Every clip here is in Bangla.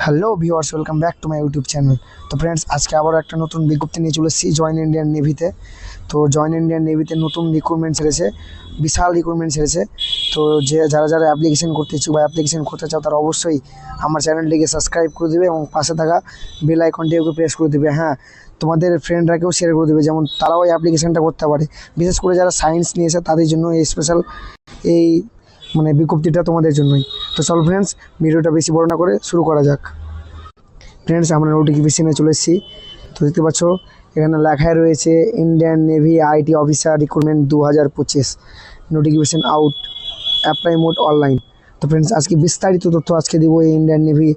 Hello viewers, welcome back to my YouTube channel. তো ফ্রেন্ডস, আজকে আবারও একটা নতুন বিজ্ঞপ্তি নিয়ে চলে এসেছি জয়েন ইন্ডিয়ান নেভিতে। তো জয়েন ইন্ডিয়ান নেভিতে নতুন রিক্রুটমেন্ট ছেড়েছে, বিশাল রিক্রুটমেন্ট ছেড়েছে। তো যারা অ্যাপ্লিকেশন করতে ইচ্ছুক বা অ্যাপ্লিকেশন করতে চাও তারা অবশ্যই আমার চ্যানেলটিকে সাবস্ক্রাইব করে দেবে এবং পাশে থাকা বেল আইকনটিকে প্রেস করে দেবে। হ্যাঁ, তোমাদের ফ্রেন্ডরাকেও শেয়ার করে দেবে, যেমন তারাও এই অ্যাপ্লিকেশনটা করতে পারে। বিশেষ করে যারা সায়েন্স নিয়েছে তাদের জন্য এই স্পেশাল এই বিজ্ঞপ্তিটা তোমাদের জন্যই। তো চল ফ্রেন্ডস, ভিডিওটা বেশি বড় না করে শুরু করা যাক। ফ্রেন্ডস, আমরা নোটিফিকেশনে চলে এসেছি। তো দেখতে পাচ্ছ এখানে লেখায় রয়েছে Indian navy IT officer recruitment 2025, notification out, apply mode online. তো ফ্রেন্ডস, আজকে বিস্তারিত তথ্য আজকে দিব এই ইন্ডিয়ান নেভি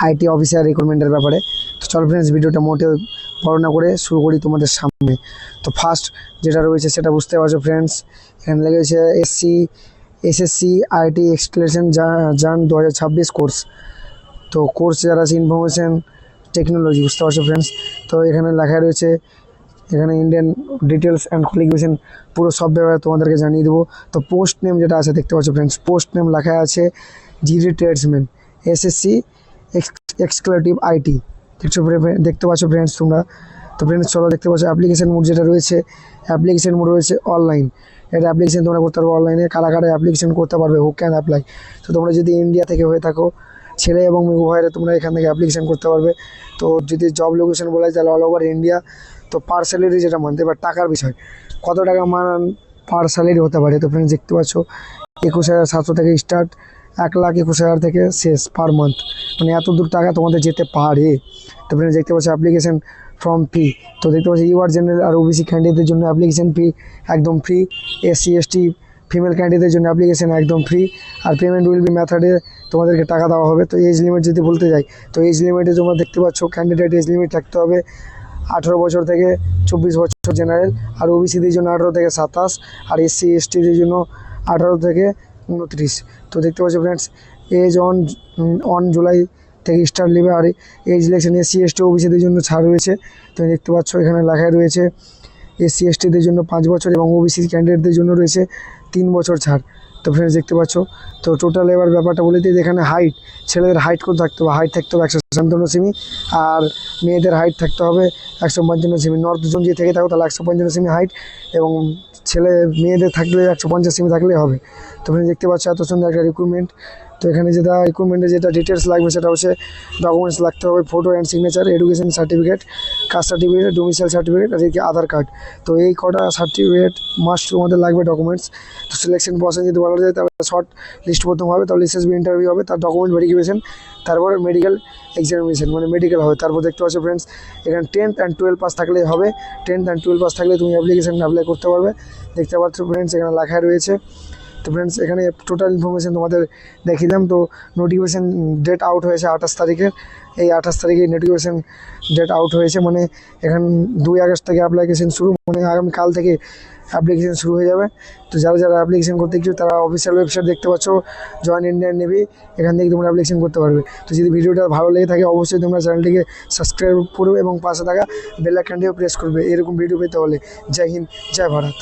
আইটি অফিসার রিক্রুটমেন্টের ব্যাপারে। তো চল ফ্রেন্ডস, ভিডিওটা মোটেও বড় না করে শুরু করি তোমাদের সামনে। তো ফার্স্ট যেটা রয়েছে সেটা বুঝতে পারছো ফ্রেন্ডস, এখানে লেগেছে এসএসসি আইটি এক্সক্লেশন জান 2026 কোর্স। তো কোর্স যারা আছে ইনফরমেশন টেকনোলজি, বুঝতে পারছো ফ্রেন্ডস। তো এখানে লেখা রয়েছে, এখানে ইন্ডিয়ান ডিটেলস অ্যান্ড কোয়ালিফিকেশন পুরো সব ব্যাপারে তোমাদেরকে জানিয়ে দেবো। তো পোস্ট নেম যেটা আছে দেখতে পাচ্ছ ফ্রেন্ডস, পোস্ট নেম লেখা আছে GD tradesman SSC exclusive IT. দেখতে পাচ্ছ ফ্রেন্ডস তোমরা। তো ফ্রেন্ডস চলো, দেখতে পাচ্ছ অ্যাপ্লিকেশন মোড যেটা রয়েছে, অ্যাপ্লিকেশন মোড রয়েছে অনলাইন। এটা অ্যাপ্লিকেশন তোমরা করতে পারবে অনলাইনে। কারা কারা অ্যাপ্লিকেশন করতে পারবে, হু ক্যান অ্যাপ্লাই। তো তোমরা যদি ইন্ডিয়া থেকে হয়ে থাকো, ছেলে এবং মেয়ে উভয়ের, তোমরা এখান থেকে অ্যাপ্লিকেশন করতে পারবে। তো যদি জব লোকেশন বলা যায় তাহলে অল ওভার ইন্ডিয়া। তো পার স্যালারি যেটা মানতে, এবার টাকার বিষয়, কত টাকা মান পার স্যালারি হতে পারে। তো ফ্রেন্ডস দেখতে পাচ্ছ 21,700 থেকে স্টার্ট, 1,21,000 থেকে শেষ পার মান্থ, মানে এত দূর টাকা তোমাদের যেতে পারে। তো ফ্রেন্ডস দেখতে পাচ্ছ অ্যাপ্লিকেশন ফর্ম ফি। তো দেখতে পাচ্ছি ইউআর জেনারেল আর ওবিসি ক্যান্ডিডেটদের জন্য অ্যাপ্লিকেশন ফি একদম ফ্রি। এসসি এসটি ফিমেল ক্যান্ডিডেটদের জন্য অ্যাপ্লিকেশন একদম ফ্রি। আর পেমেন্ট উইল বি মেথডে তোমাদেরকে টাকা দেওয়া হবে। তো এজ লিমিট যদি বলতে যাই, তো এজ লিমিটে তোমরা দেখতে পাচ্ছ ক্যান্ডিডেট এজ লিমিট থাকতে হবে 18 বছর থেকে 24 বছর জেনারেল, আর ওবিসিদের জন্য 18 থেকে 27, আর এসসি এসটিদের জন্য 18 থেকে 29। তো দেখতে পাচ্ছ ফ্রেন্ডস, এজ অন জুলাই থেকে স্টার্ট নেবে। আর এজ ইলেকশন এসসি এসটি ওবিসিদের জন্য ছাড় রয়েছে। তো দেখতে পাচ্ছ এখানে লেখায় রয়েছে এসসি এসটিদের জন্য 5 বছর এবং ওবিসি ক্যান্ডিডেটদের জন্য রয়েছে 3 বছর ছাড়। তো ফ্রেন্ডস দেখতে পাচ্ছ। তো টোটাল এবার ব্যাপারটা বলে দিই, এখানে হাইট, ছেলেদের হাইট কত থাকতে হবে, হাইট থাকতে হবে 157 সেমি, আর মেয়েদের হাইট থাকতে হবে 155 সেমি। নর্থ জোন যে থেকে থাকো তাহলে 155 সেমি হাইট, এবং মেয়েদের থাকলে 150 সেমি থাকলেই হবে। তো ফ্রেন্ডস দেখতে পাচ্ছ এত সুন্দর একটা রিক্রুটমেন্ট। তো এখানে যেটা রিক্রুটমেন্টে যেটা ডিটেলস লাগবে সেটা হচ্ছে ডকুমেন্টস লাগতে হবে, photo and signature, education certificate, caste certificate, domicile certificate, আর এদিকে আধার কার্ড। তো এই কটা সার্টিফিকেট মাস্ট তোমাদের লাগবে ডকুমেন্টস। তো সিলেকশন প্রসেস যদি বলা যায় তাহলে শর্ট লিস্ট প্রথম হবে, তাহলে এসএসবি ইন্টারভিউ হবে, তার ডকুমেন্ট ভেরিফিকেশন, তারপর মেডিকেল এক্সামিনেশন, মানে মেডিকেল হবে। তারপর দেখতে পাচ্ছ ফ্রেন্ডস, এখানে 10th and 12 পাস থাকলেই হবে। 10th and 12 পাস থাকলে তুমি অ্যাপ্লিকেশন অ্যাপ্লাই করতে পারবে। দেখতে পাচ্ছ ফ্রেন্ডস এখানে লেখা রয়েছে। তো ফ্রেন্ডস এখানে টোটাল ইনফরমেশন তোমাদের দেখিয়ে দিলাম। তো নোটিফিকেশান ডেট আউট হয়েছে 28 তারিখে। এই 28 তারিখে নোটিফিকেশান ডেট আউট হয়েছে, মানে এখান 2 আগস্ট থেকে অ্যাপ্লিকেশন শুরু, মানে আগামীকাল থেকে অ্যাপ্লিকেশন শুরু হয়ে যাবে। তো যারা অ্যাপ্লিকেশন করতে ইচ্ছুক তারা অফিসিয়াল ওয়েবসাইট দেখতে পাচ্ছ জয়েন ইন্ডিয়ান নেভি, এখান থেকে তোমরা অ্যাপ্লিকেশন করতে পারবে। তো যদি ভিডিওটা ভালো লেগে থাকে অবশ্যই তোমরা চ্যানেলটিকে সাবস্ক্রাইব করবে এবং পাশে থাকা বেল আইকনটিও প্রেস করবে এরকম ভিডিও পেতে হলে। জয় হিন্দ, জয় ভারত।